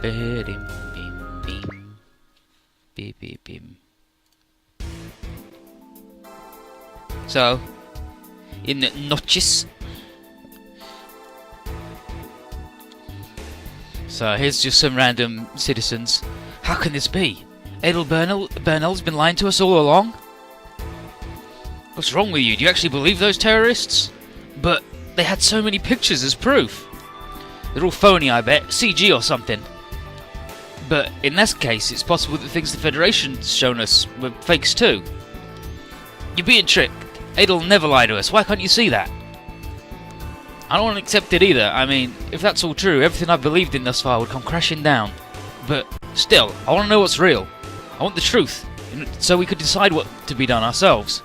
Bim, bim, bim. Bim, bim, bim. So, in notches. So here's just some random citizens. How can this be? Adel Burnell's been lying to us all along? What's wrong with you? Do you actually believe those terrorists? But they had so many pictures as proof. They're all phony, I bet. CG or something. But in this case, it's possible that things the Federation's shown us were fakes too. You're being tricked. Adel never lied to us. Why can't you see that? I don't want to accept it either. I mean, if that's all true, everything I've believed in thus far would come crashing down. But still, I want to know what's real. I want the truth, so we could decide what to be done ourselves.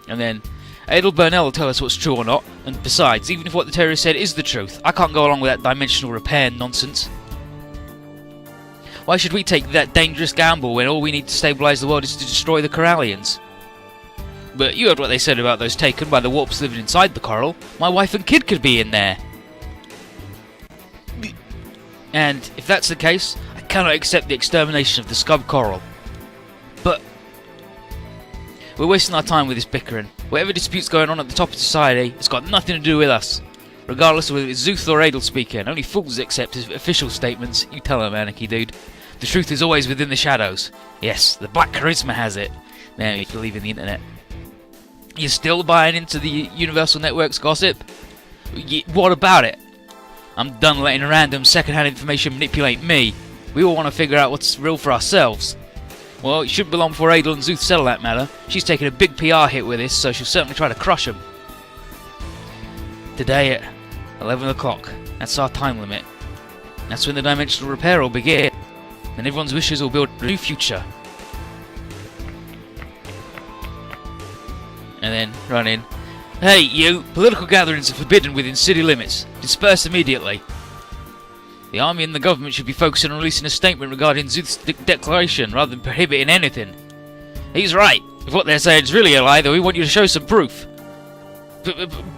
And then, Adel Burnell will tell us what's true or not, and besides, even if what the terrorist said is the truth, I can't go along with that dimensional repair nonsense. Why should we take that dangerous gamble when all we need to stabilise the world is to destroy the Corallians? But you heard what they said about those taken by the warps living inside the coral. My wife and kid could be in there. And if that's the case, I cannot accept the extermination of the scub coral. But we're wasting our time with this bickering. Whatever dispute's going on at the top of society, it's got nothing to do with us. Regardless of whether it's Zuth or Adel speaking, only fools accept his official statements. You tell him, Anarchy dude. The truth is always within the shadows. Yes, the black charisma has it. Now you believe in the internet. You're still buying into the Universal Network's gossip? What about it? I'm done letting random second-hand information manipulate me. We all want to figure out what's real for ourselves. Well, it shouldn't be long before Adel and Zuth settle that matter. She's taking a big PR hit with this, so she'll certainly try to crush him. Today at 11 o'clock. That's our time limit. That's when the dimensional repair will begin. And everyone's wishes will build a new future. And then run in. Hey, you! Political gatherings are forbidden within city limits. Disperse immediately. The army and the government should be focusing on releasing a statement regarding Zuth's declaration rather than prohibiting anything. He's right. If what they're saying is really a lie, then we want you to show some proof.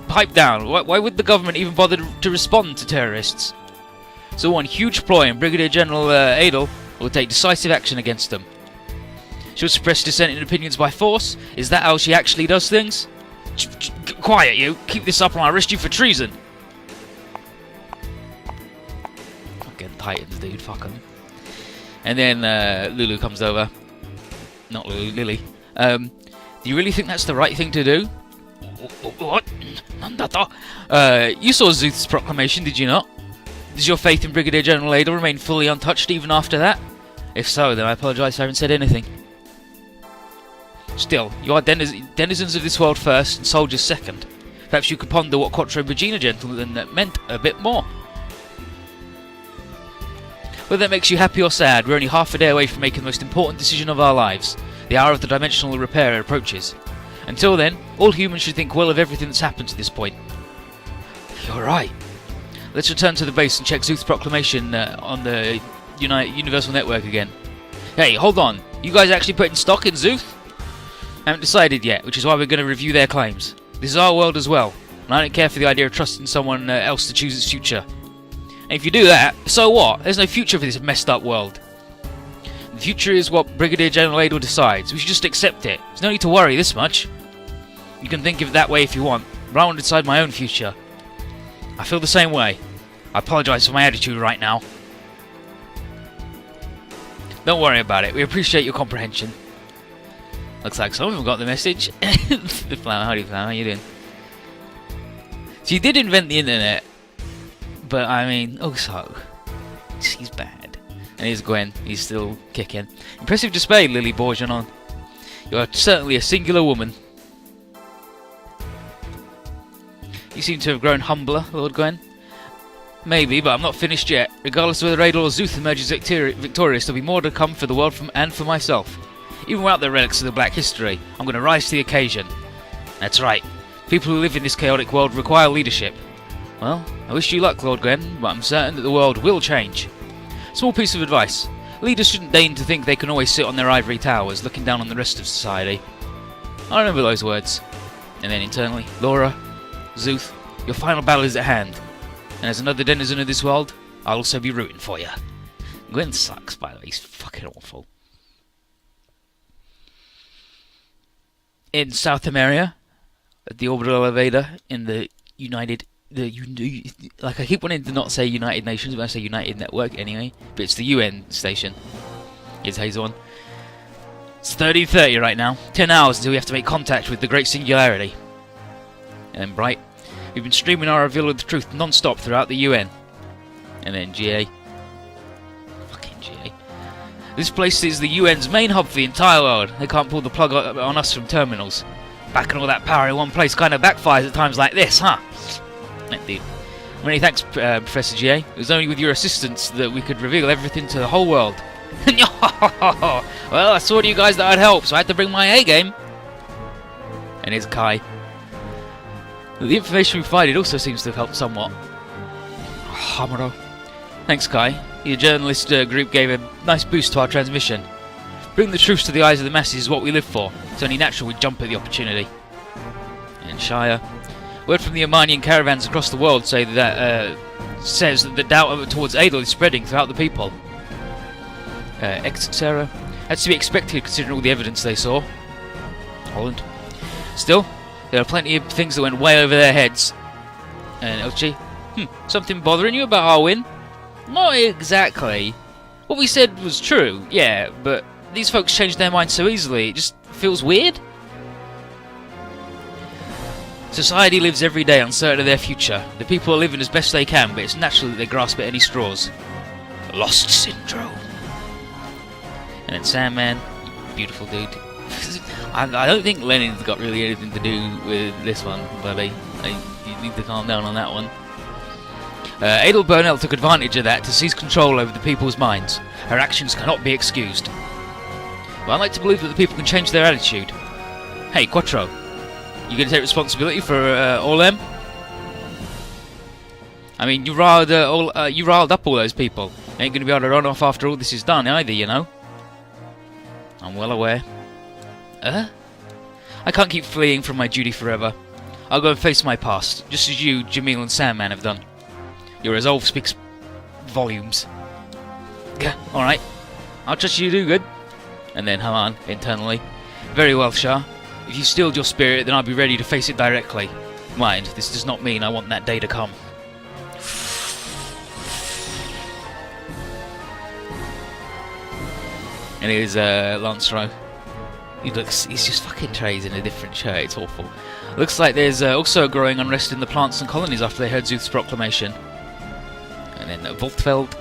Pipe down. Why would the government even bother to respond to terrorists? So one huge ploy, and Brigadier General Adel will take decisive action against them. She'll suppress dissenting opinions by force? Is that how she actually does things? Quiet, you! Keep this up or I'll arrest you for treason! Fucking Titans, dude, fuck 'em. And then Lulu comes over. Not Lulu, Lily. Do you really think that's the right thing to do? What? You saw Zuth's proclamation, did you not? Does your faith in Brigadier General Adel remain fully untouched even after that? If so, then I apologise I haven't said anything. Still, you are denizens of this world first and soldiers second. Perhaps you could ponder what Quattro Regina gentlemen meant a bit more. Whether that makes you happy or sad, we're only half a day away from making the most important decision of our lives. The hour of the dimensional repair approaches. Until then, all humans should think well of everything that's happened to this point. You're right. Let's return to the base and check Zuth's proclamation on the Universal Network again. Hey, hold on. You guys actually putting stock in Zuth? Haven't decided yet, which is why we're going to review their claims. This is our world as well, and I don't care for the idea of trusting someone else to choose its future. And if you do that, so what? There's no future for this messed up world. The future is what Brigadier General Adel decides. We should just accept it. There's no need to worry this much. You can think of it that way if you want, but I want to decide my own future. I feel the same way. I apologise for my attitude right now. Don't worry about it. We appreciate your comprehension. Looks like some of them got the message. The flower, howdy flower, how you doing? So you did invent the internet, but I mean, also, she's bad. And here's Gwen, he's still kicking. Impressive display, Lily Bourgeonon. You are certainly a singular woman. You seem to have grown humbler, Lord Gwen. Maybe, but I'm not finished yet. Regardless of whether Adel or Zuth emerges victorious, there'll be more to come for the world and for myself. Even without the relics of the Black History, I'm going to rise to the occasion. That's right. People who live in this chaotic world require leadership. Well, I wish you luck, Lord Gwen, but I'm certain that the world will change. Small piece of advice. Leaders shouldn't deign to think they can always sit on their ivory towers, looking down on the rest of society. I remember those words. And then internally, Laura, Zuth, your final battle is at hand. And as another denizen of this world, I'll also be rooting for you. Gwyn sucks, by the way. He's fucking awful. In South America, at the orbital elevator in the like I keep wanting to not say United Nations, but I say United Network anyway. But it's the UN station. Here's Hazel. It's 13:30 right now. 10 hours until we have to make contact with the Great Singularity. And then Bright. We've been streaming our reveal of the truth non-stop throughout the UN. And then GA. Fucking GA. This place is the UN's main hub for the entire world. They can't pull the plug on us from terminals. Backing all that power in one place kind of backfires at times like this, huh? Dude. Many thanks, Professor GA. It was only with your assistance that we could reveal everything to the whole world. Well, I saw to you guys that I'd help, so I had to bring my A game. And here's Kai. The information we provided also seems to have helped somewhat. Hamuro. Thanks, Kai. Your journalist group gave a nice boost to our transmission. Bring the truth to the eyes of the masses is what we live for. It's only natural we jump at the opportunity. And Shire. Word from the Omanian caravans across the world says that the doubt towards Adel is spreading throughout the people. Sarah. That's to be expected considering all the evidence they saw. Holland. Still, there are plenty of things that went way over their heads. And Elchi. Something bothering you about our win? Not exactly. What we said was true, yeah, but these folks changed their minds so easily, it just feels weird. Society lives every day uncertain of their future. The people are living as best they can, but it's natural that they grasp at any straws. Lost syndrome. And then Sandman, beautiful dude. I don't think Lenin's got really anything to do with this one, buddy. You need to calm down on that one. Adel Burnell took advantage of that to seize control over the people's minds. Her actions cannot be excused. But I'd like to believe that the people can change their attitude. Hey, Quattro. You going to take responsibility for all them? I mean, you riled up all those people. Ain't going to be able to run off after all this is done either, you know. I'm well aware. I can't keep fleeing from my duty forever. I'll go and face my past, just as you, Jamil and Sandman have done. Your resolve speaks volumes. Yeah, alright. I'll trust you to do good. And then Haman, internally. Very well, Shah. If you steeled your spirit, then I'll be ready to face it directly. Mind, this does not mean I want that day to come. And here's Lancelot. He's just fucking trays in a different shirt, it's awful. Looks like there's also a growing unrest in the plants and colonies after they heard Zuth's proclamation. And then Voltfeld.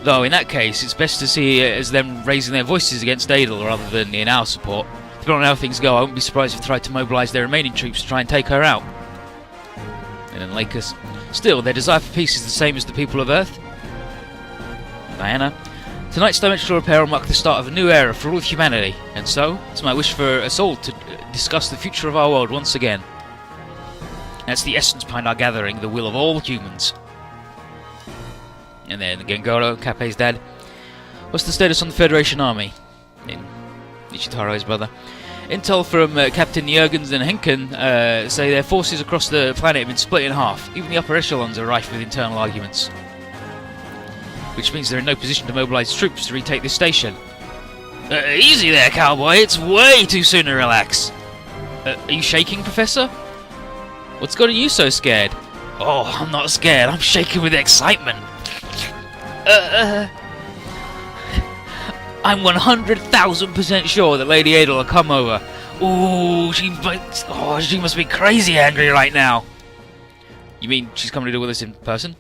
Though in that case, it's best to see it as them raising their voices against Adel rather than in our support. Depending on how things go, I wouldn't be surprised if they tried to mobilise their remaining troops to try and take her out. And then Lakers. Still, their desire for peace is the same as the people of Earth. Diana. Tonight's dimensional repair will mark the start of a new era for all of humanity, and so, it's my wish for us all to discuss the future of our world once again. That's the essence behind our gathering, the will of all humans. And then Gengoro, Kappei's dad. What's the status on the Federation Army? Ichitaro's brother. Intel from Captain Jurgens and Henken say their forces across the planet have been split in half. Even the upper echelons are rife with internal arguments. Which means they're in no position to mobilise troops to retake this station. Easy there, cowboy. It's way too soon to relax. Are you shaking, Professor? What's gotten you so scared? Oh, I'm not scared. I'm shaking with excitement. I'm 100,000% sure that Lady Adel will come over. Ooh, she must be crazy angry right now. You mean she's coming to deal with us in person?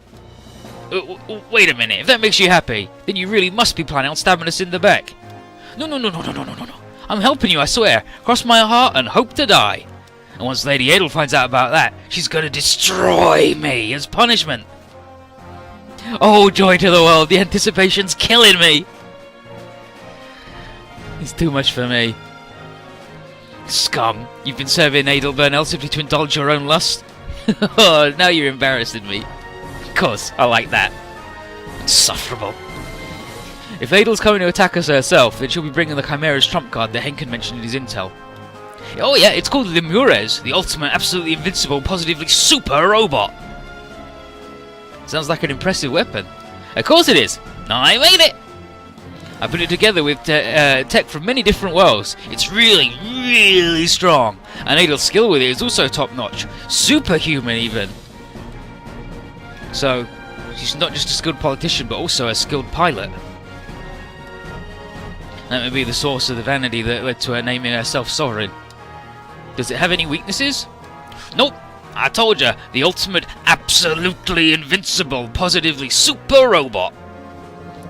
Wait a minute, if that makes you happy, then you really must be planning on stabbing us in the back. No. I'm helping you, I swear. Cross my heart and hope to die. And once Lady Adel finds out about that, she's gonna destroy me as punishment. Oh, joy to the world, the anticipation's killing me. It's too much for me. Scum, you've been serving Adel Burnell simply to indulge your own lust? Oh, now you're embarrassing me. Of course, I like that. Insufferable. If Adel's coming to attack us herself, then she'll be bringing the Chimera's trump card that Henken mentioned in his intel. Oh yeah, it's called the Mures, the ultimate, absolutely invincible, positively super robot. Sounds like an impressive weapon. Of course it is. I made it. I put it together with tech from many different worlds. It's really, really strong. And Adel's skill with it is also top-notch. Superhuman, even. So, she's not just a skilled politician, but also a skilled pilot. That may be the source of the vanity that led to her naming herself Sovereign. Does it have any weaknesses? Nope. I told you, the ultimate, absolutely invincible, positively super robot.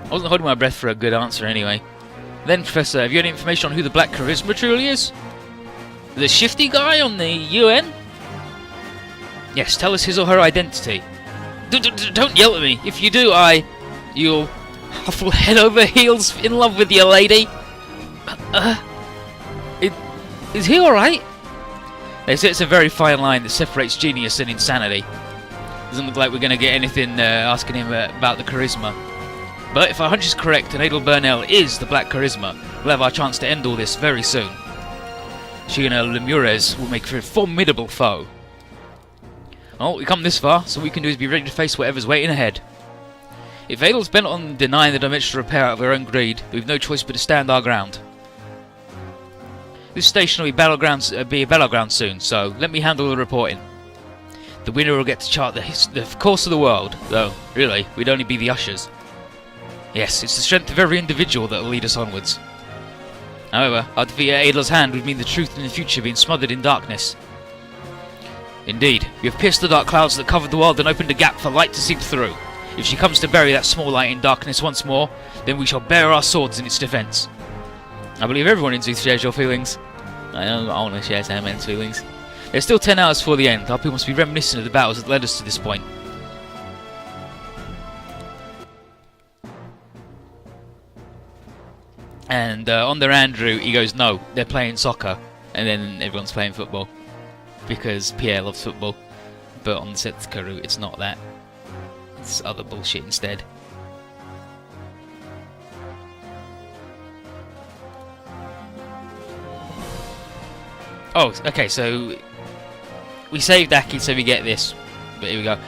I wasn't holding my breath for a good answer anyway. Then, Professor, have you any information on who the Black Charisma truly is? The shifty guy on the UN? Yes, tell us his or her identity. Don't yell at me. If you do, you'll fall head over heels in love with your lady. Is he alright? They say it's a very fine line that separates genius and insanity. Doesn't look like we're going to get anything asking him about the charisma. But if our hunch is correct and Adel Burnell is the Black Charisma, we'll have our chance to end all this very soon. She and her Lemures will make for a formidable foe. Well, we come this far, so all we can do is be ready to face whatever's waiting ahead. If Adel's bent on denying the dimensional repair out of her own greed, we've no choice but to stand our ground. This station will be a battleground soon, so let me handle the reporting. The winner will get to chart the course of the world, though, really, we'd only be the ushers. Yes, it's the strength of every individual that will lead us onwards. However, our defeat at Adel's hand would mean the truth in the future being smothered in darkness. Indeed, we have pierced the dark clouds that covered the world and opened a gap for light to seep through. If she comes to bury that small light in darkness once more, then we shall bear our swords in its defence. I believe everyone in Zeus shares your feelings. I want to share Sandman's feelings. There's still 10 hours before the end. Our people must be reminiscent of the battles that led us to this point. And on their Andrew, he goes, no, they're playing soccer. And then everyone's playing football. Because Pierre loves football. But on the Setsukaru, it's not that. It's other bullshit instead. Oh, okay, so we saved Aki, so we get this. But here we go.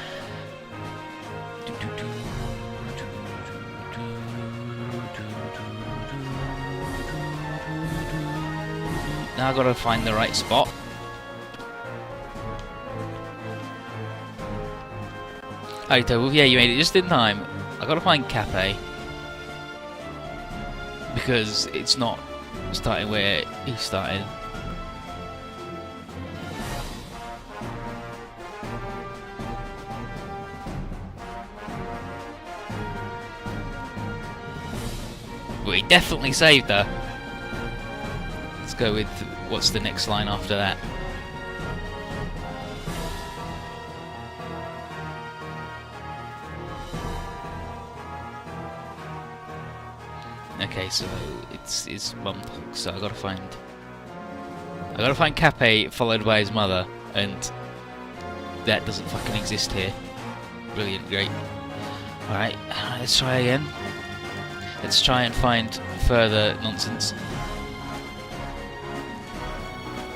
Now I've got to find the right spot. Well, yeah, you made it just in time. I've got to find Cape. Because it's not starting where he started. But he definitely saved her. Let's go with what's the next line after that. Okay, so it's mum talk, so I gotta find Cape followed by his mother, and that doesn't fucking exist here. Brilliant, great. Alright, let's try again. Let's try and find further nonsense.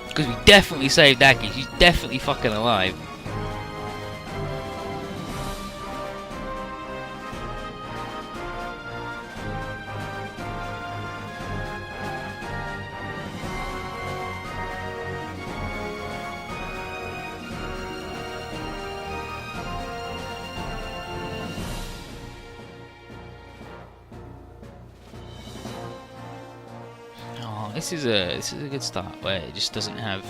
Because we definitely saved Aki, she's definitely fucking alive. This is a good start where it just doesn't have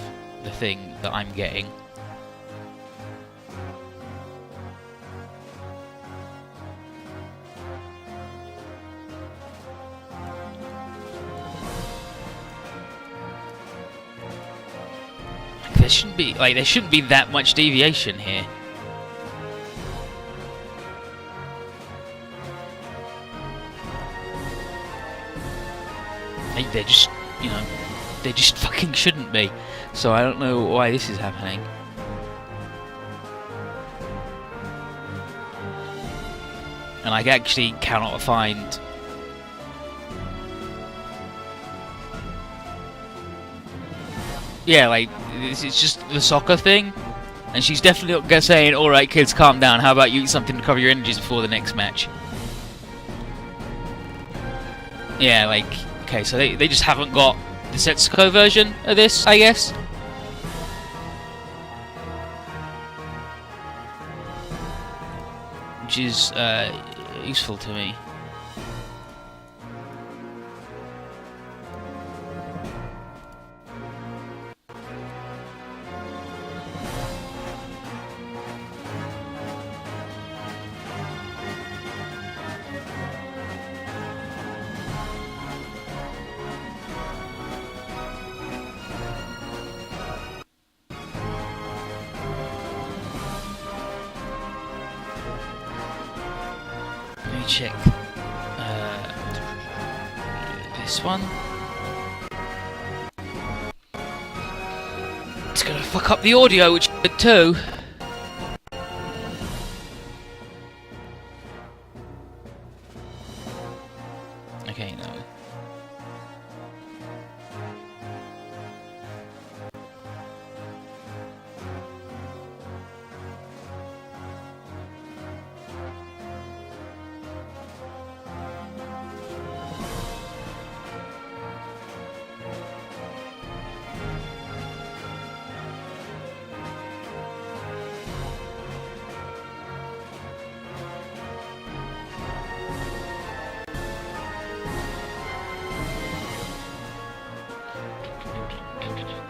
the thing that I'm getting. There shouldn't be that much deviation here. They're just, you know, they just fucking shouldn't be. So I don't know why this is happening. And I actually cannot find... Yeah, like, it's just the soccer thing. And she's definitely not saying, alright kids, calm down, how about you eat something to cover your energies before the next match. Yeah, like, okay, so they just haven't got the Setsuko version of this, I guess. Which is useful to me. Let me check this one. It's gonna fuck up the audio, which is good too. Okay, no.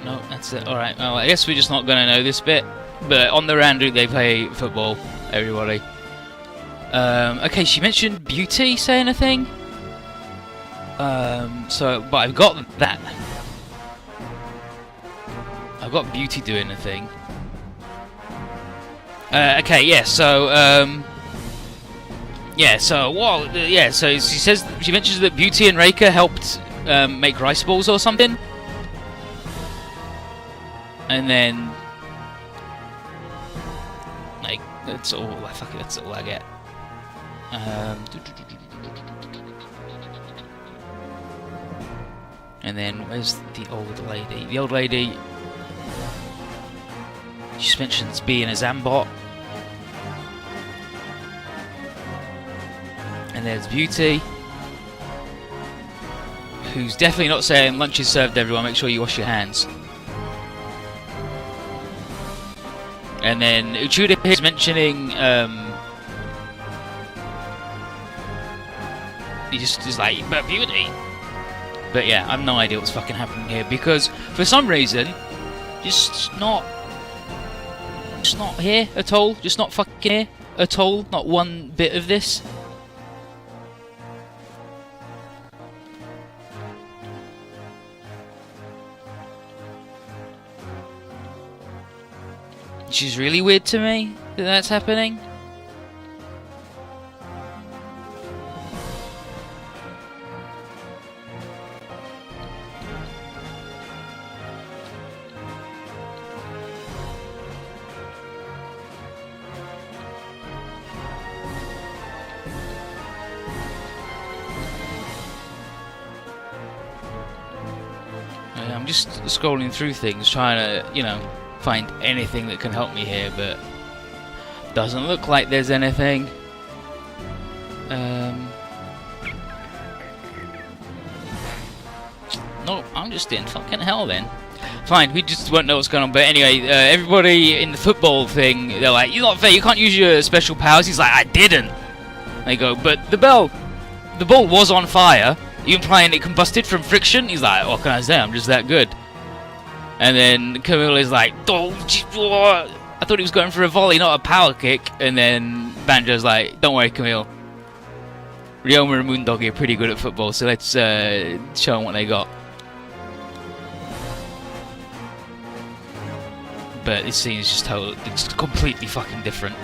No, that's it. Alright, well, I guess we're just not going to know this bit. But on the round route, they play football, everybody. Okay, she mentioned Beauty saying a thing. But I've got that. I've got Beauty doing a thing. Okay, yeah, so, so she mentions that Beauty and Reika helped, make rice balls or something. And then, like, that's all. That's all I get. And then where's the old lady? The old lady. She just mentions being a Zambot. And there's Beauty, who's definitely not saying lunch is served, everyone. Make sure you wash your hands. And then Uchuda is mentioning, he just is like, but Beauty. But yeah, I have no idea what's fucking happening here, because for some reason, just not here at all. Just not fucking here at all. Not one bit of this. Which is really weird to me that that's happening. I'm just scrolling through things, trying to, you know, find anything that can help me here, but doesn't look like there's anything. No, I'm just in fucking hell then. Fine, we just won't know what's going on. But anyway, everybody in the football thing, they're like, "You're not fair. You can't use your special powers." He's like, "I didn't." They go, "But the ball was on fire. Are you implying it combusted from friction?" He's like, "What can I say? I'm just that good." And then Camille is like, "Oh, I thought he was going for a volley, not a power kick." And then Banjo's like, "Don't worry, Camille. Ryoma and Moondoggy are pretty good at football, so let's show them what they got." But this scene is just it's completely fucking different.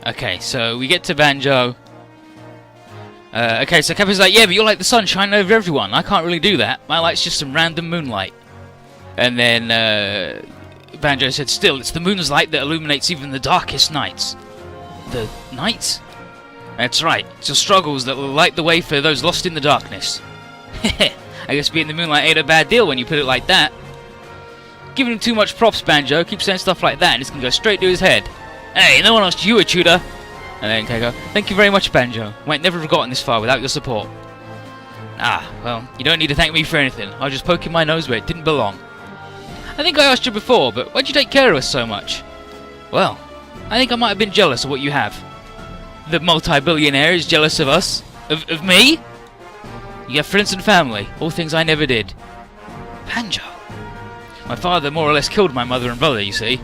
Okay, so we get to Banjo. Okay, so Kappa's like, yeah, but you're like the sun shining over everyone. I can't really do that. My light's just some random moonlight. And then Banjo said, still, it's the moon's light that illuminates even the darkest nights. The nights? That's right. It's your struggles that will light the way for those lost in the darkness. Heh, I guess being the moonlight ain't a bad deal when you put it like that. Giving him too much props, Banjo. Keep saying stuff like that and it's gonna go straight to his head. Hey, no one asked you a tutor. And then Keiko, thank you very much, Banjo. Might never have gotten this far without your support. Ah, well, you don't need to thank me for anything. I was just poking my nose where it didn't belong. I think I asked you before, but why'd you take care of us so much? Well, I think I might have been jealous of what you have. The multi-billionaire is jealous of us. Of me? You have friends and family, all things I never did. Banjo. My father more or less killed my mother and brother, you see.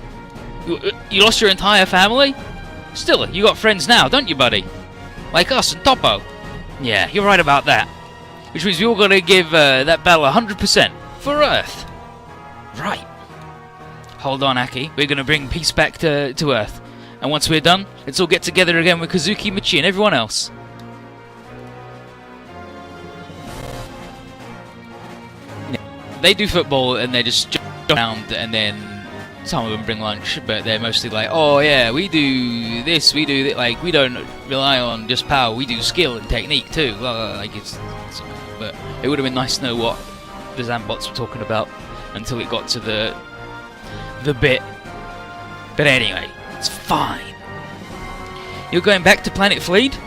You lost your entire family? Still, you got friends now, don't you, buddy? Like us and Topo. Yeah, you're right about that. Which means we all gotta give that battle 100% for Earth. Right. Hold on, Aki. We're gonna bring peace back to Earth. And once we're done, let's all get together again with Kazuki, Michi, and everyone else. They do football and they just jump around, and then some of them bring lunch, but they're mostly like, oh yeah, we do this, we do that. Like, we don't rely on just power, we do skill and technique too. Like but it would have been nice to know what the Zambots were talking about until it got to the bit. But anyway, it's fine. You're going back to Planet Fleet?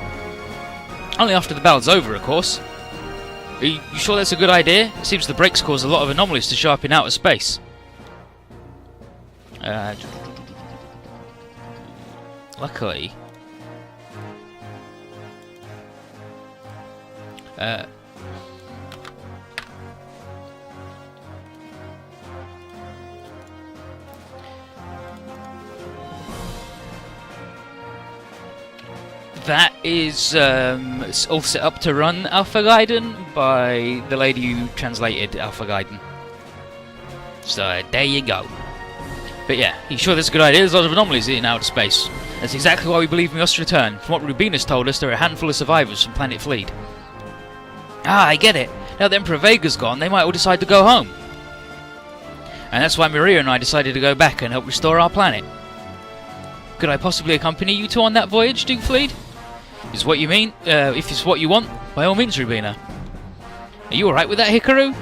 Only after the battle's over, of course. Are you sure that's a good idea? It seems the brakes cause a lot of anomalies to show up in outer space. Luckily, that is all set up to run Alpha Gaiden by the lady who translated Alpha Gaiden. So there you go. But yeah, you sure that's a good idea? There's a lot of anomalies in outer space. That's exactly why we believe we must return. From what Rubina's told us, there are a handful of survivors from Planet Fleet. Ah, I get it. Now that Emperor Vega's gone, they might all decide to go home. And that's why Maria and I decided to go back and help restore our planet. Could I possibly accompany you two on that voyage, Duke Fleet? Is what you mean? If it's what you want, by all means, Rubina. Are you alright with that, Hikaru?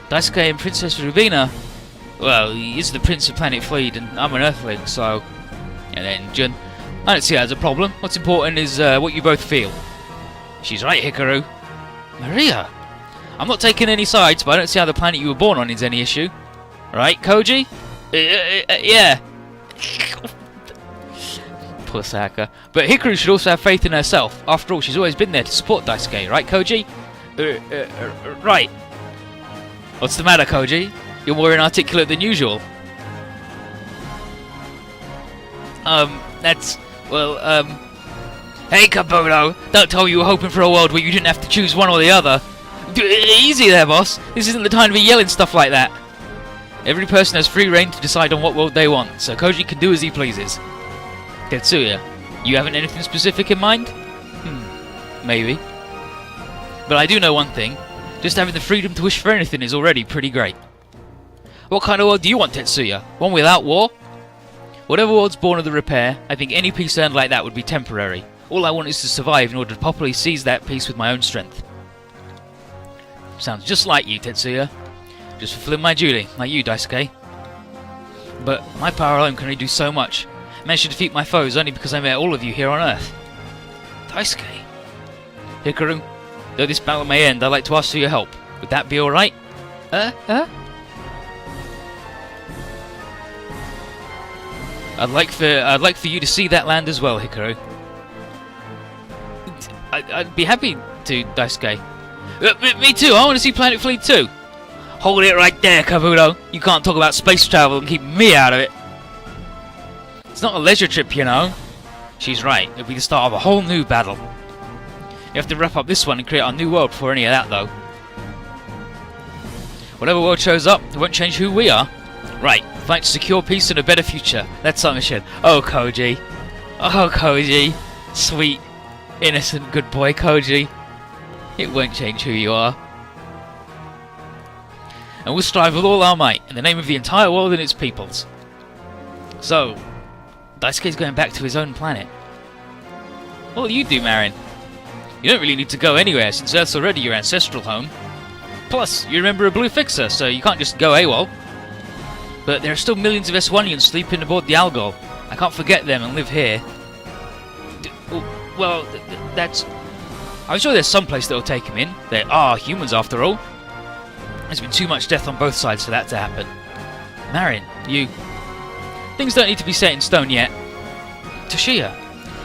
Daisuke and Princess Rubina. Well, he is the Prince of Planet Fleet, and I'm an Earthling, so... And then Jun. I don't see that as a problem. What's important is what you both feel. She's right, Hikaru. Maria! I'm not taking any sides, but I don't see how the planet you were born on is any issue. Right, Koji? Yeah. Poor Saka. But Hikaru should also have faith in herself. After all, she's always been there to support Daisuke, right, Koji? Right. What's the matter, Koji? You're more inarticulate than usual. That's... Well, Hey, Kabuto! Don't tell me you were hoping for a world where you didn't have to choose one or the other. Easy there, boss. This isn't the time to be yelling stuff like that. Every person has free reign to decide on what world they want, so Koji can do as he pleases. Tetsuya, you haven't anything specific in mind? Maybe. But I do know one thing. Just having the freedom to wish for anything is already pretty great. What kind of world do you want, Tetsuya? One without war? Whatever world's born of the repair, I think any peace earned like that would be temporary. All I want is to survive in order to properly seize that peace with my own strength. Sounds just like you, Tetsuya. Just fulfilling my duty, like you, Daisuke. But my power alone can only do so much. I managed to defeat my foes only because I met all of you here on Earth. Daisuke. Hikaru, though this battle may end, I'd like to ask for your help. Would that be alright? I'd like for you to see that land as well, Hikaru. I'd be happy to, Daisuke. Me too, I want to see Planet Fleet too. Hold it right there, Kabuto. You can't talk about space travel and keep me out of it. It's not a leisure trip, you know. She's right, it'll be the start of a whole new battle. You have to wrap up this one and create a new world before any of that, though. Whatever world shows up, it won't change who we are. Right, fight to secure peace and a better future. That's our mission. Oh, Koji. Oh, Koji. Sweet, innocent, good boy, Koji. It won't change who you are. And we'll strive with all our might in the name of the entire world and its peoples. So, Daisuke's going back to his own planet. What will you do, Marin? You don't really need to go anywhere since Earth's already your ancestral home. Plus, you're a member of Blue Fixer, so you can't just go AWOL. But there are still millions of S1ians sleeping aboard the Algol. I can't forget them and live here. Well, that's... I'm sure there's some place that'll take him in. There are humans after all. There's been too much death on both sides for that to happen. Marin, you... Things don't need to be set in stone yet. Toshiya,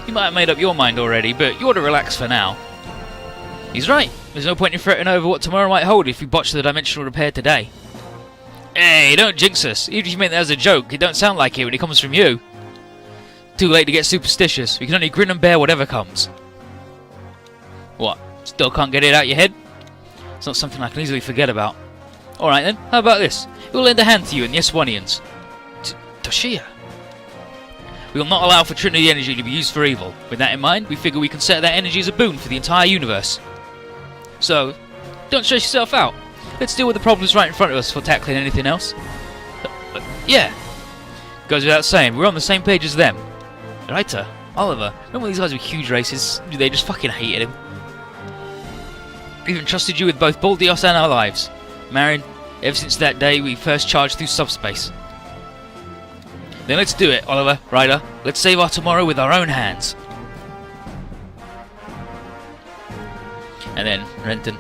you might have made up your mind already, but you ought to relax for now. He's right. There's no point in fretting over what tomorrow might hold if we botch the dimensional repair today. Hey, don't jinx us. Even if you meant that as a joke, it don't sound like it when it comes from you. Too late to get superstitious. We can only grin and bear whatever comes. What? Still can't get it out your head? It's not something I can easily forget about. Alright then, how about this? We'll lend a hand to you and the S1ians. Toshiya. We will not allow for Trinity energy to be used for evil. With that in mind, we figure we can set that energy as a boon for the entire universe. So, don't stress yourself out. Let's deal with the problems right in front of us before tackling anything else. Yeah. Goes without saying, we're on the same page as them. Raita, Oliver, remember these guys were huge races? They just fucking hated him. We even trusted you with both Baldios and our lives. Marin, ever since that day we first charged through subspace. Then let's do it, Oliver, Ryder. Let's save our tomorrow with our own hands. And then Renton.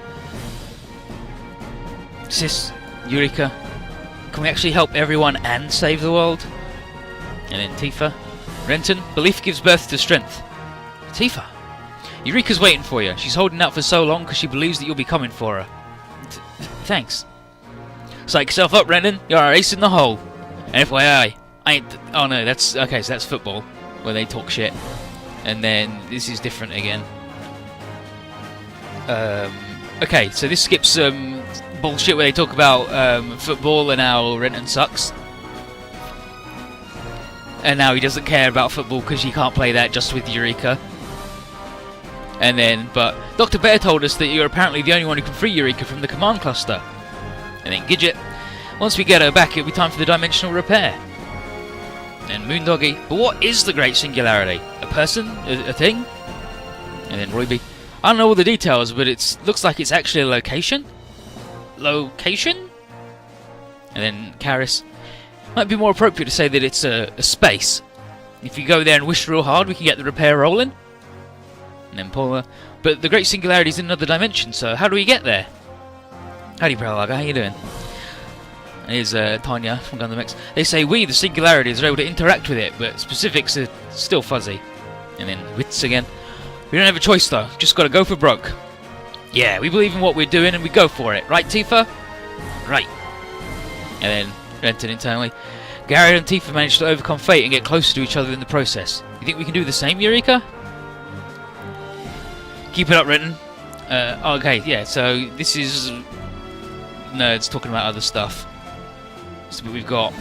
Sis, Eureka, can we actually help everyone and save the world? And then Tifa. Renton, belief gives birth to strength. Tifa. Eureka's waiting for you. She's holding out for so long because she believes that you'll be coming for her. Thanks. Psych yourself up, Renton. You're our ace in the hole. And FYI, I ain't... Oh no, that's... Okay, so that's football, where they talk shit. And then this is different again. Okay, so this skips some bullshit where they talk about football and how Renton sucks. And now he doesn't care about football because he can't play that just with Eureka. And then, but Dr. Bear told us that you're apparently the only one who can free Eureka from the command cluster. And then Gidget. Once we get her back, it'll be time for the dimensional repair. And Moondoggy. But what is the Great Singularity? A person? A thing? And then Royby. I don't know all the details, but it looks like it's actually a location? Location? And then Karis. Might be more appropriate to say that it's a space. If you go there and wish real hard, we can get the repair rolling. And then Paula. But the Great Singularity is in another dimension, so how do we get there? Howdy, Pralaga, how you doing? And here's Tanya from Gundam X. They say we, the Singularities, are able to interact with it, but specifics are still fuzzy. And then Wits again. We don't have a choice though, just gotta go for broke. Yeah, we believe in what we're doing and we go for it, right Tifa? Right. And then Renton internally. Garrett and Tifa managed to overcome fate and get closer to each other in the process. You think we can do the same, Eureka? Keep it up, Renton. Okay, yeah, so this is... nerds talking about other stuff. So we've got...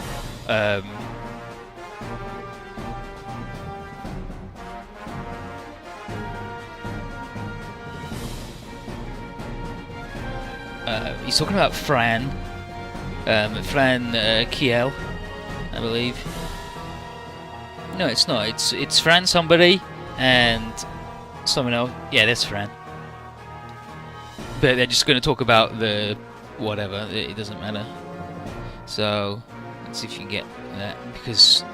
he's talking about Fran. Fran Kiel, I believe. No, it's not. It's Fran somebody and someone else. Yeah, that's Fran. But they're just going to talk about the whatever. It doesn't matter. So let's see if you can get that, because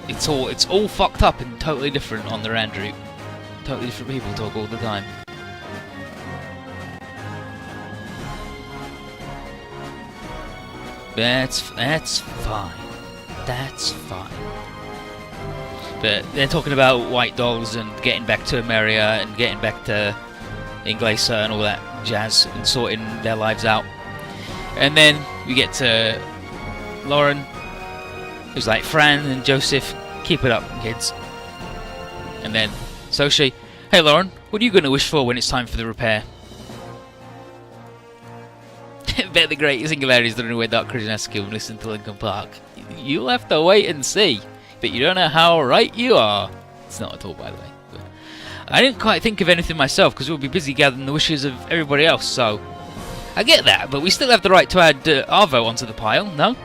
it's all fucked up and totally different on the Rand route. Totally different people talk all the time. That's fine. That's fine. But they're talking about white dolls and getting back to Ameria and getting back to Inglesa and all that jazz and sorting their lives out. And then we get to Lauren, who's like, Fran and Joseph, keep it up, kids. And then Soshi, hey Lauren, what are you going to wish for when it's time for the repair? Bet the Great Singularities don't know where Dark Krishnaski will listen to Linkin Park. You'll have to wait and see. But you don't know how right you are. It's not at all, by the way. I didn't quite think of anything myself because we'll be busy gathering the wishes of everybody else, so... I get that, but we still have the right to add our vote onto the pile, no?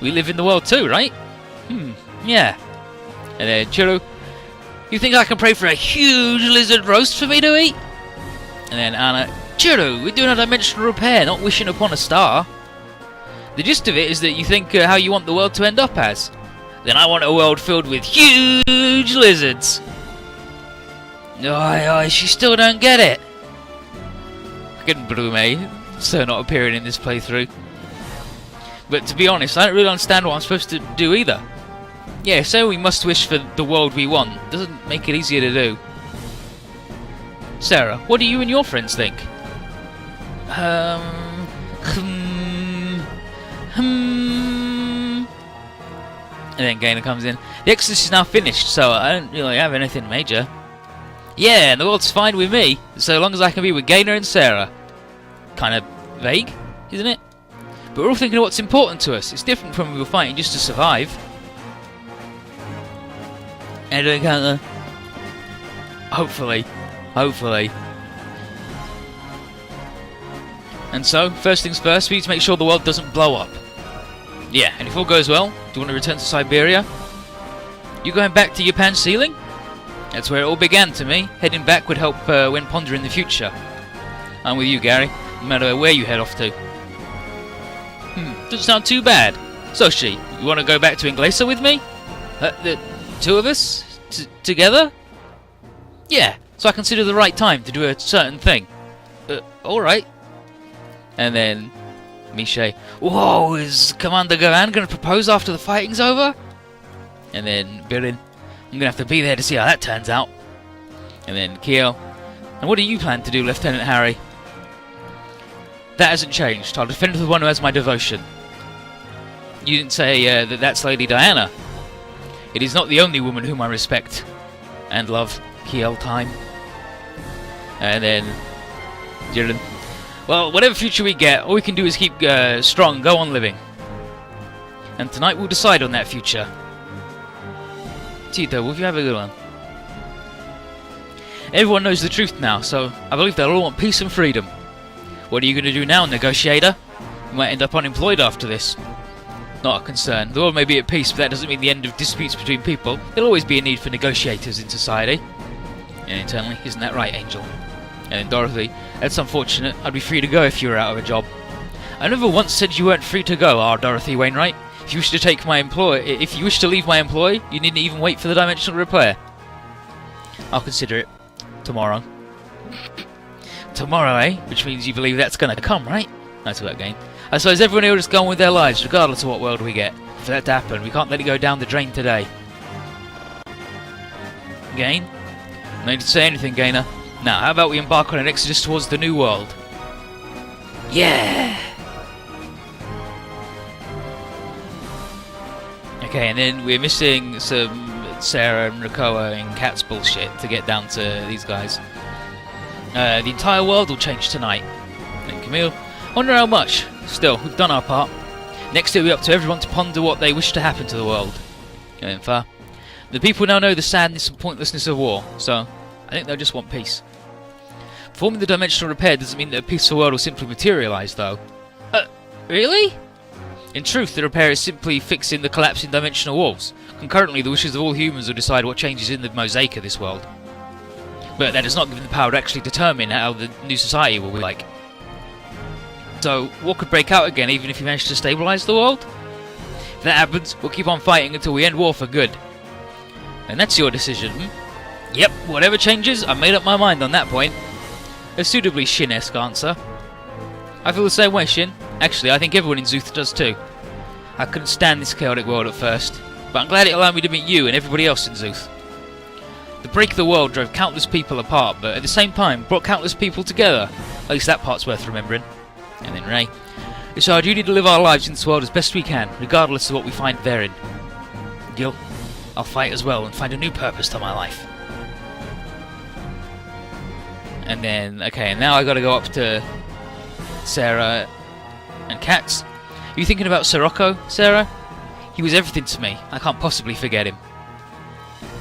We live in the world too, right? Yeah. And then, Churu, you think I can pray for a huge lizard roast for me to eat? And then Anna, Churu, we're doing a dimensional repair, not wishing upon a star. The gist of it is that you think how you want the world to end up as. Then I want a world filled with huge lizards. Oi, she still don't get it. Fucking Brume, so not appearing in this playthrough. But to be honest, I don't really understand what I'm supposed to do either. Yeah, so we must wish for the world we want. Doesn't make it easier to do. Sarah, what do you and your friends think? And then Gainer comes in. The Exodus is now finished, so I don't really have anything major. Yeah, and the world's fine with me, so long as I can be with Gainer and Sarah. Kind of vague, isn't it? But we're all thinking of what's important to us. It's different from when we were fighting just to survive. And hopefully. And so, first things first, we need to make sure the world doesn't blow up. Yeah, and if all goes well, do you want to return to Siberia? You going back to Japan sealing? That's where it all began to me. Heading back would help when pondering the future. I'm with you, Gary, no matter where you head off to. Doesn't sound too bad. Soshi, you want to go back to Inglesa with me? The two of us? Together? Yeah, so I consider the right time to do a certain thing. Alright. And then, Miche, whoa, is Commander Garan going to propose after the fighting's over? And then, Birin, I'm going to have to be there to see how that turns out. And then, Kyo, and what do you plan to do, Lieutenant Harry? That hasn't changed. I'll defend the one who has my devotion. You didn't say that that's Lady Diana. It is not the only woman whom I respect and love. Kiel time. And then, Jiren. Well, whatever future we get, all we can do is keep strong, go on living. And tonight we'll decide on that future. Tito, will you have a good one? Everyone knows the truth now, so I believe they'll all want peace and freedom. What are you going to do now, negotiator? You might end up unemployed after this. Not a concern. The world may be at peace, but that doesn't mean the end of disputes between people. There'll always be a need for negotiators in society. And internally, isn't that right, Angel? And then Dorothy, that's unfortunate. I'd be free to go if you were out of a job. I never once said you weren't free to go, Dorothy Wainwright. If you wish to take my if you wish to leave my employ, you needn't even wait for the dimensional repair. I'll consider it. Tomorrow. Tomorrow, eh? Which means you believe that's gonna come, right? Nice work, game. I suppose everyone here will just go on with their lives, regardless of what world we get. For that to happen, we can't let it go down the drain today. Gain? No need to say anything, Gainer. Now, how about we embark on an exodus towards the new world? Yeah! Okay, and then we're missing some Sarah and Rakoa and Kat's bullshit to get down to these guys. The entire world will change tonight. And Camille, I wonder how much. Still, we've done our part. Next it will be up to everyone to ponder what they wish to happen to the world. And then Fa, the people now know the sadness and pointlessness of war, so I think they'll just want peace. Performing the dimensional repair doesn't mean that a peaceful world will simply materialise, though. Really? In truth, the repair is simply fixing the collapsing dimensional walls. Concurrently, the wishes of all humans will decide what changes in the mosaic of this world. But that does not give them the power to actually determine how the new society will be like. So, war could break out again even if you manage to stabilise the world? If that happens, we'll keep on fighting until we end war for good. And that's your decision, Yep, whatever changes, I've made up my mind on that point. A suitably Shin-esque answer. I feel the same way, Shin. Actually, I think everyone in Zuth does too. I couldn't stand this chaotic world at first, but I'm glad it allowed me to meet you and everybody else in Zuth. The break of the world drove countless people apart, but at the same time brought countless people together. At least that part's worth remembering. And then Ray. It's our duty to live our lives in this world as best we can, regardless of what we find therein. Gil, I'll fight as well and find a new purpose to my life. And then, okay, now I gotta go up to Sarah and Katz. Are you thinking about Sirocco, Sarah? He was everything to me. I can't possibly forget him.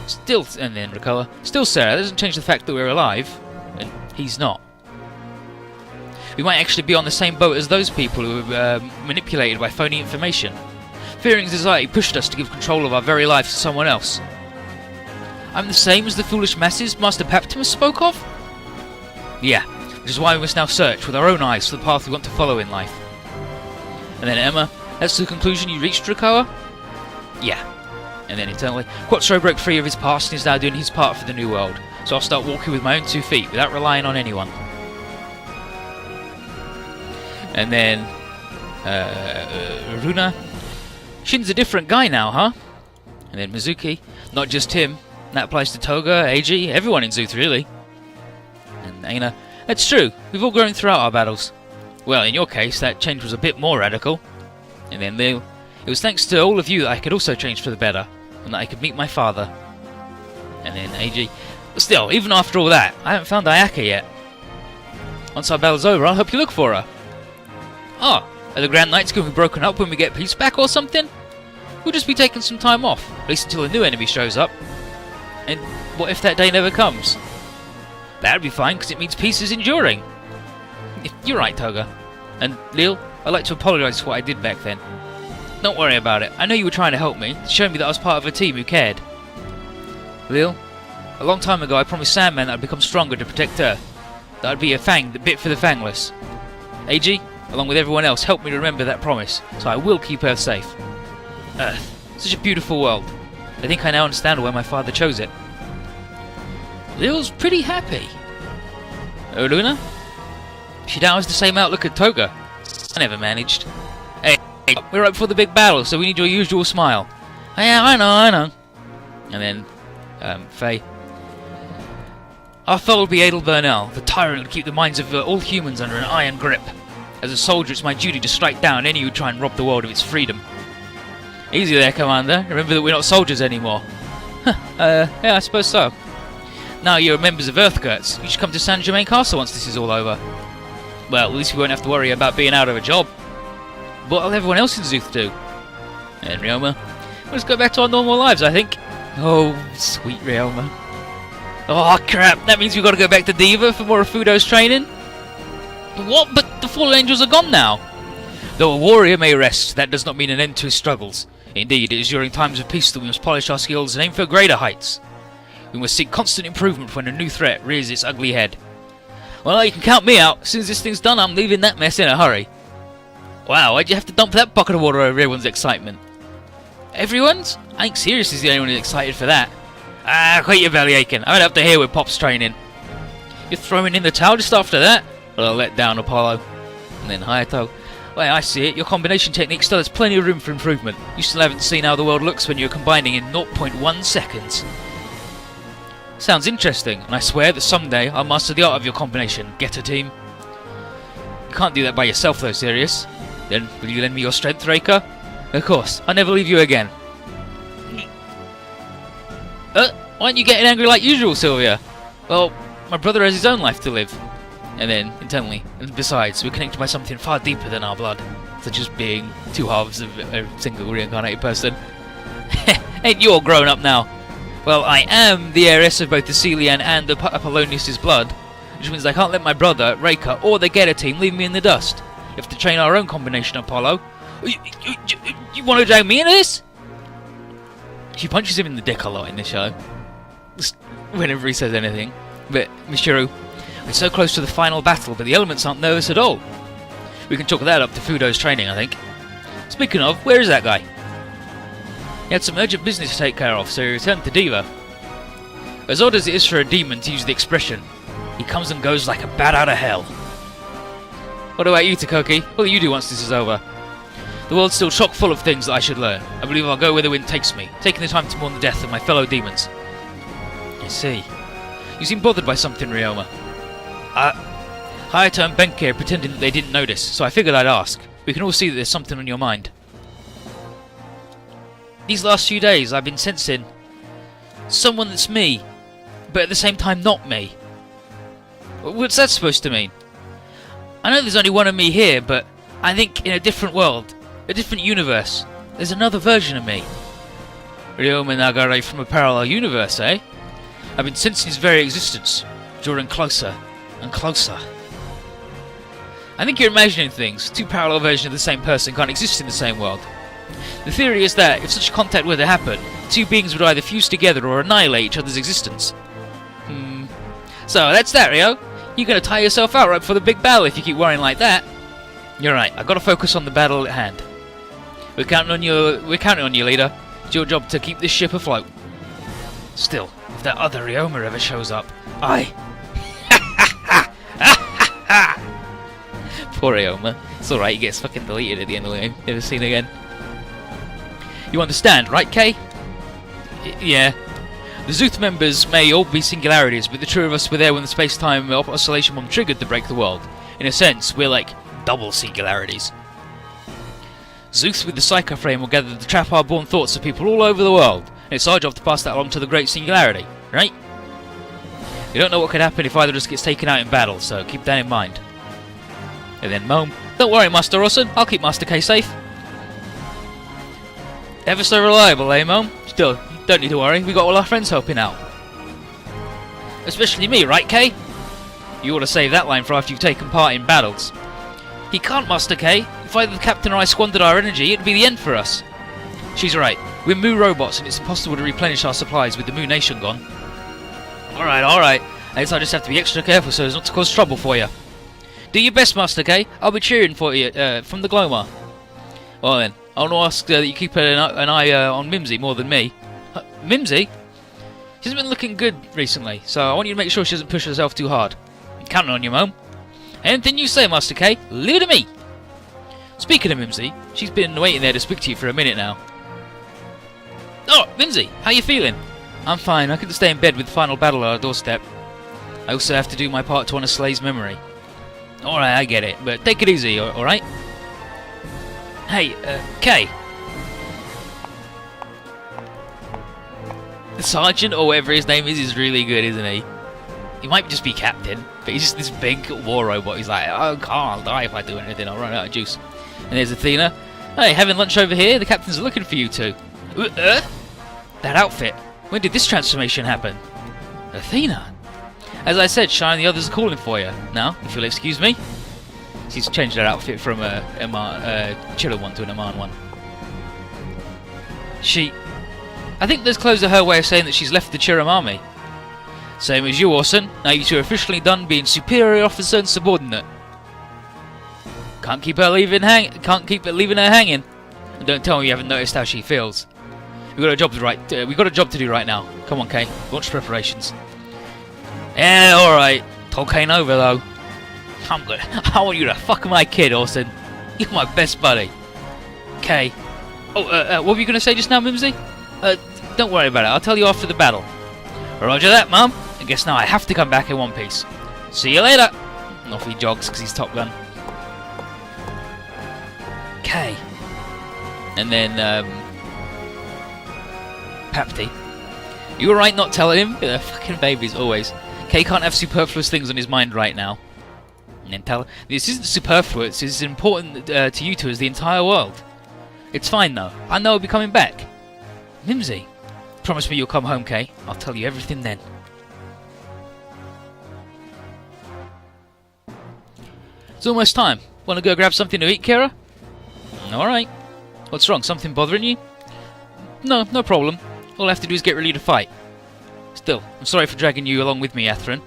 Still, and then Rakoa. Still, Sarah, that doesn't change the fact that we're alive, and he's not. We might actually be on the same boat as those people who were manipulated by phony information. Fear and anxiety pushed us to give control of our very lives to someone else. I'm the same as the foolish masses Master Paptimus spoke of? Yeah, which is why we must now search with our own eyes for the path we want to follow in life. And then Emma, that's the conclusion you reached, Rakoa? Yeah. And then internally, Quattro broke free of his past and is now doing his part for the new world. So I'll start walking with my own 2 feet without relying on anyone. And then Runa. Shin's a different guy now, huh? And then Mizuki. Not just him. That applies to Toga, Eiji, everyone in Zuth, really. And Aina. That's true. We've all grown throughout our battles. Well, in your case, that change was a bit more radical. And then Lil. It was thanks to all of you that I could also change for the better. And that I could meet my father. And then Eiji. But still, even after all that, I haven't found Ayaka yet. Once our battle's over, I'll help you look for her. Oh, are the Grand Knights going to be broken up when we get peace back or something? We'll just be taking some time off, at least until a new enemy shows up. And what if that day never comes? That'd be fine, because it means peace is enduring. You're right, Toga. And Lil, I'd like to apologise for what I did back then. Don't worry about it. I know you were trying to help me, to show me that I was part of a team who cared. Lil, a long time ago I promised Sandman that I'd become stronger to protect Earth. That I'd be a fang that bit for the fangless. Eiji, along with everyone else, helped me remember that promise, so I will keep Earth safe. Earth. Such a beautiful world. I think I now understand why my father chose it. Lil's pretty happy. Oh, Luna? She now has the same outlook at Toga. I never managed. Hey, we're right before the big battle, so we need your usual smile. Yeah, I know. And then, Faye. Our foe will be Adel Burnell, the tyrant who would keep the minds of all humans under an iron grip. As a soldier, it's my duty to strike down any who try and rob the world of its freedom. Easy there, Commander. Remember that we're not soldiers anymore. Yeah, I suppose so. Now you're members of Earthgirts. You should come to Saint Germain Castle once this is all over. Well, at least we won't have to worry about being out of a job. What will everyone else in Zuth do? And Ryoma? We'll just go back to our normal lives, I think. Oh, sweet Ryoma. Oh, crap. That means we've got to go back to Diva for more of Fudo's training? What? But the fallen angels are gone now. Though a warrior may rest, that does not mean an end to his struggles. Indeed, it is during times of peace that we must polish our skills and aim for greater heights. We must seek constant improvement when a new threat rears its ugly head. Well, you can count me out. As soon as this thing's done, I'm leaving that mess in a hurry. Wow, why'd you have to dump that bucket of water over everyone's excitement? Everyone's? I think Sirius is the only one who's excited for that. Ah, quit your belly aching. I'm up to here with Pop's training. You're throwing in the towel just after that? Well, I'll let down Apollo. And then Hayato. Well, I see it. Your combination technique still has plenty of room for improvement. You still haven't seen how the world looks when you're combining in 0.1 seconds. Sounds interesting, and I swear that someday I'll master the art of your combination. Get a team? You can't do that by yourself though, Sirius. Then, will you lend me your strength, Reika? Of course, I'll never leave you again. Why aren't you getting angry like usual, Sylvia? Well, my brother has his own life to live. And then, internally, and besides, we're connected by something far deeper than our blood, such as being two halves of a single reincarnated person. Ain't you all grown up now? Well, I am the heiress of both the Celian and the Apollonius' blood, which means I can't let my brother, Reika, or the Geta team leave me in the dust. You have to train our own combination, Apollo. You want to drag me into this? She punches him in the dick a lot in this show. Just whenever he says anything. But, Michiru, we're so close to the final battle, but the elements aren't nervous at all. We can chalk that up to Fudo's training, I think. Speaking of, where is that guy? He had some urgent business to take care of, so he returned to Diva. As odd as it is for a demon to use the expression, he comes and goes like a bat out of hell. What about you, Takoki? What will you do once this is over? The world's still chock full of things that I should learn. I believe I'll go where the wind takes me, taking the time to mourn the death of my fellow demons. I see. You seem bothered by something, Ryoma. Hayato and Benkei pretending that they didn't notice, so I figured I'd ask. We can all see that there's something on your mind. These last few days I've been sensing someone that's me, but at the same time not me. What's that supposed to mean? I know there's only one of me here, but I think in a different world, a different universe, there's another version of me. Ryoma Nagare from a parallel universe, eh? I've been sensing his very existence, drawing closer and closer. I think you're imagining things. Two parallel versions of the same person can't exist in the same world. The theory is that if such contact were to happen, two beings would either fuse together or annihilate each other's existence. So that's that, Ryo. You're gonna tire yourself out right before the big battle if you keep worrying like that. You're right. I've got to focus on the battle at hand. We're counting on you, leader. It's your job to keep this ship afloat. Still, if that other Ryoma ever shows up, Poor Ryoma. It's alright, he gets fucking deleted at the end of the game. Never seen again. You understand, right, Kay? Yeah. The Zuth members may all be singularities, but the two of us were there when the space-time oscillation bomb triggered to break the world. In a sense, we're like double singularities. Zuth with the Psycho Frame will gather to trap our born thoughts of people all over the world, and it's our job to pass that along to the Great Singularity, right? You don't know what could happen if either of us gets taken out in battle, so keep that in mind. And then Moan, don't worry, Master Orson, I'll keep Master K safe. Ever so reliable, eh, Moan? Still, you don't need to worry, we got all our friends helping out. Especially me, right, K? You ought to save that line for after you've taken part in battles. He can't, Master K. If either the Captain or I squandered our energy, it'd be the end for us. She's right. We're Mu robots, and it's impossible to replenish our supplies with the Mu Nation gone. Alright. I guess I just have to be extra careful so as not to cause trouble for you. Do your best, Master K. I'll be cheering for you from the Glomar. Well then, I want to ask that you keep an eye on Mimsy more than me. Mimsy? She's been looking good recently, so I want you to make sure she doesn't push herself too hard. I'm counting on you, Mom. Anything you say, Master K, leave it to me. Speaking of Mimsy, she's been waiting there to speak to you for a minute now. Oh, Mimsy, how you feeling? I'm fine. I couldn't stay in bed with the final battle on our doorstep. I also have to do my part to honor Slay's memory. Alright, I get it, but take it easy, alright? Hey, Kay. The Sergeant, or whatever his name is really good, isn't he? He might just be Captain, but he's just this big war robot. He's like, oh, I'll die if I do anything, I'll run out of juice. And there's Athena. Hey, having lunch over here? The Captain's looking for you two. That outfit. When did this transformation happen? Athena. As I said, Shine and the others are calling for you. Now, if you'll excuse me. She's changed her outfit from a chiller one to an Aman one. I think those clothes are her way of saying that she's left the Chiram army. Same as you, Orson. Now you two are officially done being superior officer and subordinate. Can't keep her leaving her hanging. And don't tell me you haven't noticed how she feels. We've got a job to do right now. Come on, Kay. Launch preparations. Yeah, alright. Told Kane over though. I want you to fuck my kid, Orson. You're my best buddy. Kay. Oh, what were you going to say just now, Mimsy? Don't worry about it. I'll tell you after the battle. Roger that, Mum. I guess now I have to come back in one piece. See you later. And off he jogs because he's Top Gun. Kay. And then, Papty. You alright not telling him? They're fucking babies, always. Kay can't have superfluous things on his mind right now. And then tell this isn't superfluous, it's important to you two as the entire world. It's fine though. I know I'll be coming back. Mimsy. Promise me you'll come home, Kay. I'll tell you everything then. It's almost time. Want to go grab something to eat, Kira? Alright. What's wrong? Something bothering you? No problem. All I have to do is get ready to fight. Still, I'm sorry for dragging you along with me, Atherin.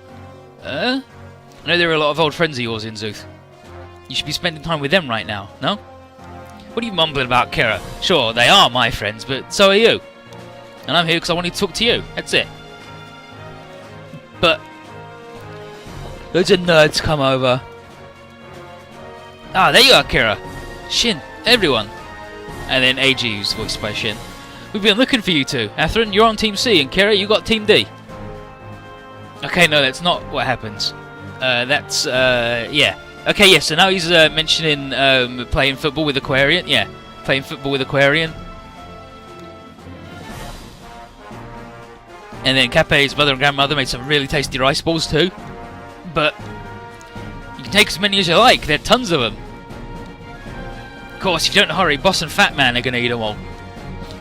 I know there are a lot of old friends of yours in Zuth. You should be spending time with them right now, no? What are you mumbling about, Kira? Sure, they are my friends, but so are you. And I'm here because I wanted to talk to you. That's it. But loads of nerds come over. Ah, there you are, Kira. Shin, everyone. And then AG, who's voiced by Shin. We've been looking for you two. Atherin, you're on Team C, and Kira, you got Team D. Okay, no, that's not what happens. Yeah. Okay, yeah, so now he's mentioning playing football with Aquarian. Yeah, playing football with Aquarian. And then Cape's mother and grandmother made some really tasty rice balls too. But you can take as many as you like, there are tons of them. Of course, if you don't hurry, Boss and Fat Man are going to eat them all.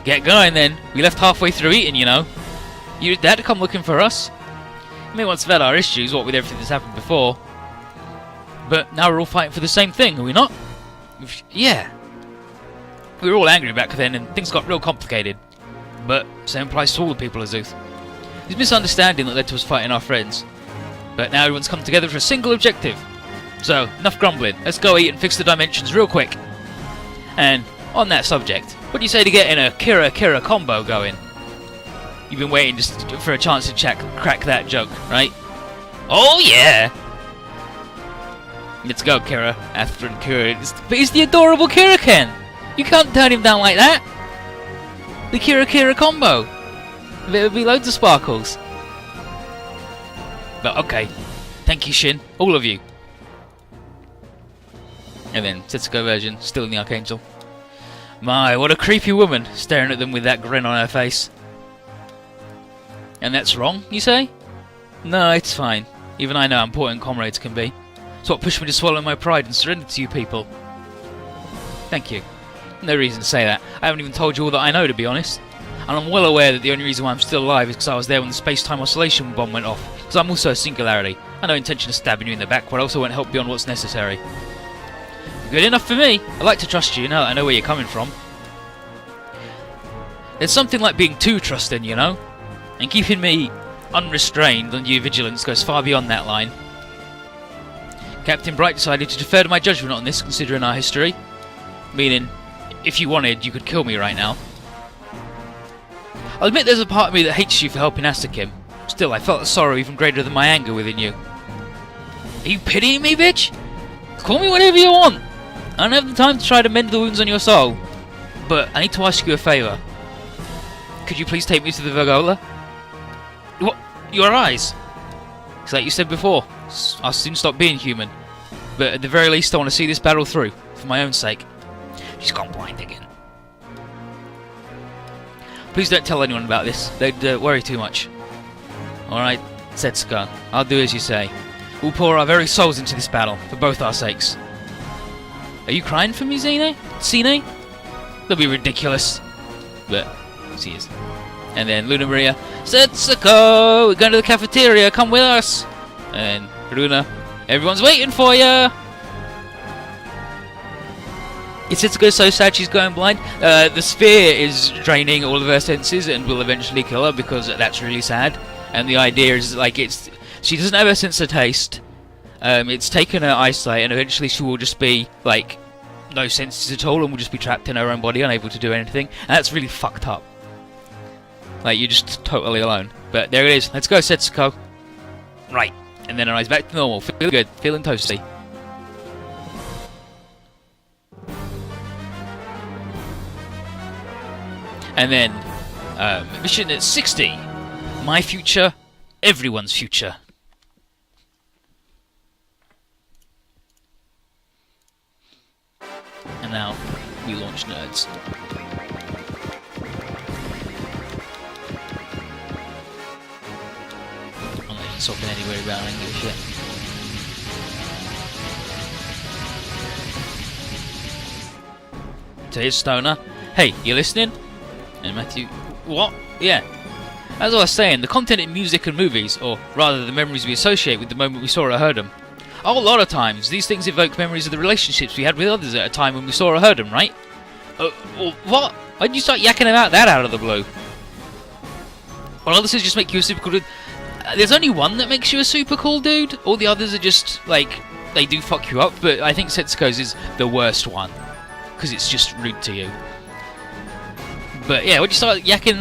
Get going then. We left halfway through eating, you know. You had to come looking for us. I mean, once we've had our issues, what with everything that's happened before. But now we're all fighting for the same thing, are we not? Yeah. We were all angry back then, and things got real complicated. But same applies to all the people of Zuth. There's misunderstanding that led to us fighting our friends. But now everyone's come together for a single objective. So, enough grumbling. Let's go eat and fix the dimensions real quick. And on that subject, what do you say to getting a Kira combo going? You've been waiting just for a chance to crack that joke, right? Oh yeah! Let's go, Kira. After Kira. But he's the adorable Kira Ken! You can't turn him down like that! The Kira combo! There would be loads of sparkles. But okay. Thank you, Shin. All of you. And then Setsuko version, still in the Archangel. My, what a creepy woman, staring at them with that grin on her face. And that's wrong, you say? No, it's fine. Even I know how important comrades can be. It's what pushed me to swallow my pride and surrender to you people. Thank you. No reason to say that. I haven't even told you all that I know, to be honest. And I'm well aware that the only reason why I'm still alive is because I was there when the space-time oscillation bomb went off. Because I'm also a singularity. I have no intention of stabbing you in the back, but I also won't help beyond what's necessary. Good enough for me. I like to trust you now that I know where you're coming from. There's something like being too trusting, you know? And keeping me unrestrained on your vigilance goes far beyond that line. Captain Bright decided to defer to my judgment on this, considering our history. Meaning, if you wanted, you could kill me right now. I'll admit there's a part of me that hates you for helping Asakim. Still, I felt a sorrow even greater than my anger within you. Are you pitying me, bitch? Call me whatever you want. I don't have the time to try to mend the wounds on your soul. But I need to ask you a favour. Could you please take me to the Virgola? What? Your eyes? It's like you said before. I'll soon stop being human. But at the very least I want to see this battle through. For my own sake. She's gone blind again. Please don't tell anyone about this. They'd worry too much. Alright, Setsuko. I'll do as you say. We'll pour our very souls into this battle. For both our sakes. Are you crying for me, Zine? That'll be ridiculous. But she is. And then Luna Maria, Setsuko, we're going to the cafeteria, come with us. And Luna, everyone's waiting for you. Setsuko's so sad she's going blind. The sphere is draining all of her senses and will eventually kill her because that's really sad. And the idea is like she doesn't have a sense of taste. It's taken her eyesight, and eventually she will just be like no senses at all, and will just be trapped in her own body, unable to do anything. And that's really fucked up. Like, you're just totally alone. But there it is. Let's go, Setsuko. Right. And then her eyes back to normal. Feeling good. Feeling toasty. And then, mission at 60. My future, everyone's future. And now, we launch nerds. I'm not even talking anywhere about English yet. To his stoner, hey, you listening? And Matthew, what? Yeah. As I was saying, the content in music and movies, or rather the memories we associate with the moment we saw or heard them. A whole lot of times, these things evoke memories of the relationships we had with others at a time when we saw or heard them, right? What? Why did you start yakking about that out of the blue? Well, all this is just make you a super cool dude. There's only one that makes you a super cool dude. All the others are just, like, they do fuck you up, but I think Setsuko's is the worst one. Because it's just rude to you. But yeah, when you start yakking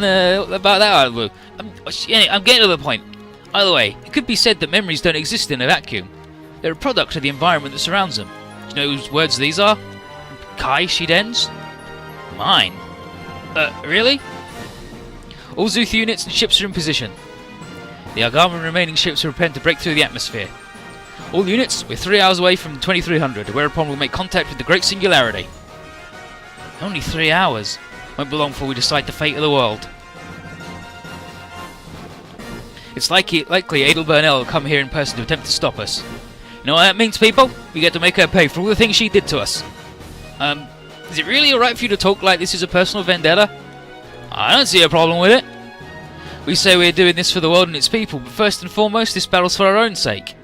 about that out of the blue, I'm getting to the point. Either way, it could be said that memories don't exist in a vacuum. They're a product of the environment that surrounds them. Do you know whose words these are? Kai Shidens? Mine. Really? All Zuth units and ships are in position. The Agama remaining ships are prepared to break through the atmosphere. All units, we're 3 hours away from 2300, whereupon we'll make contact with the Great Singularity. Only 3 hours. Won't be long before we decide the fate of the world. It's likely Adel Burnell will come here in person to attempt to stop us. You know what that means, people? We get to make her pay for all the things she did to us. Is it really alright for you to talk like this is a personal vendetta? I don't see a problem with it. We say we're doing this for the world and its people, but first and foremost, this battle's for our own sake.